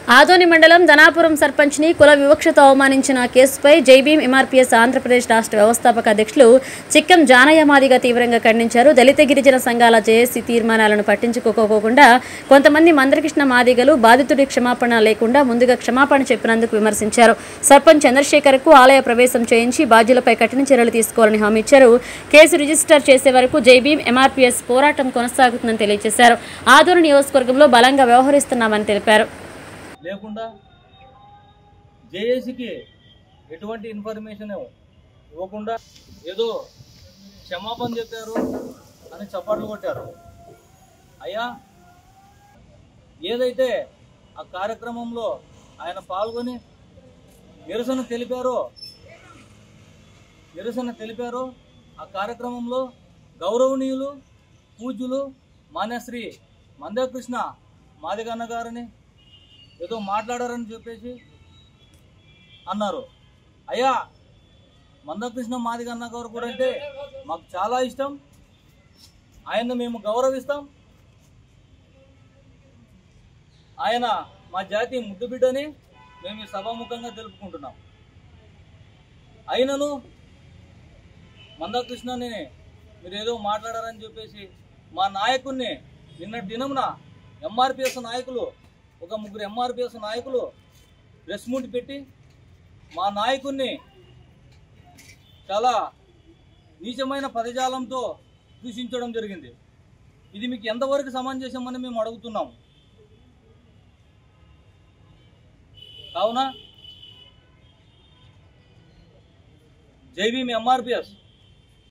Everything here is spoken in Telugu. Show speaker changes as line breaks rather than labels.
ఆదోని మండలం ధనాపురం సర్పంచ్ని కుల వివక్షతో అవమానించిన కేసుపై జైభీం ఎంఆర్పీఎస్ ఆంధ్రప్రదేశ్ రాష్ట్ర వ్యవస్థాపక అధ్యక్షులు చిక్కం జానయ్య మాదిగ తీవ్రంగా ఖండించారు. దళిత గిరిజన సంఘాల జేఏసీ తీర్మానాలను పట్టించుకోకపోకుండా కొంతమంది మందకృష్ణ మాదిగలు బాధితుడి క్షమాపణ లేకుండా ముందుగా క్షమాపణ చెప్పినందుకు విమర్శించారు. సర్పంచ్ చంద్రశేఖర్కు ఆలయ ప్రవేశం చేయించి బాధ్యులపై కఠిన చర్యలు తీసుకోవాలని హామీ ఇచ్చారు. కేసు రిజిస్టర్ చేసే వరకు జైభీం ఎంఆర్పీఎస్ పోరాటం కొనసాగుతుందని తెలియజేశారు. ఆదోని నియోజకవర్గంలో బలంగా వ్యవహరిస్తున్నామని తెలిపారు.
లేకుండా జేఏసీకి ఎటువంటి ఇన్ఫర్మేషన్ ఇవ్వకుండా ఏదో క్షమాపణ చెప్పారు అని చప్పట్లు కొట్టారు. అయ్యా, ఏదైతే ఆ కార్యక్రమంలో ఆయన పాల్గొని నిరసన తెలిపారో ఆ కార్యక్రమంలో గౌరవనీయులు పూజ్యులు మాన్యశ్రీ మందకృష్ణ మాదిగన్న గారిని ఏదో మాట్లాడారని చెప్పేసి అన్నారు. అయ్యా, మందకృష్ణ మాదిగన్న గారు కూడా అంటే మాకు చాలా ఇష్టం. ఆయన్ని మేము గౌరవిస్తాం. ఆయన మా జాతి ముద్దుబిడ్డని మేము ఈ సభాముఖంగా తెలుపుకుంటున్నాం. అయినను మందకృష్ణని మీరు ఏదో మాట్లాడారని చెప్పేసి మా నాయకుడిని నిన్నటి దినమున ఎంఆర్పీఎస్ నాయకులు ఒక ముగ్గురు ఎంఆర్పీఎస్ నాయకులు ప్రెస్ మీట్ పెట్టి మా నాయకుడిని చాలా నీచమైన పదజాలంతో దూషించడం జరిగింది. ఇది మీకు ఎంతవరకు సమంజసమని మేము అడుగుతున్నాం. కావున జైభీం ఎంఆర్పీఎస్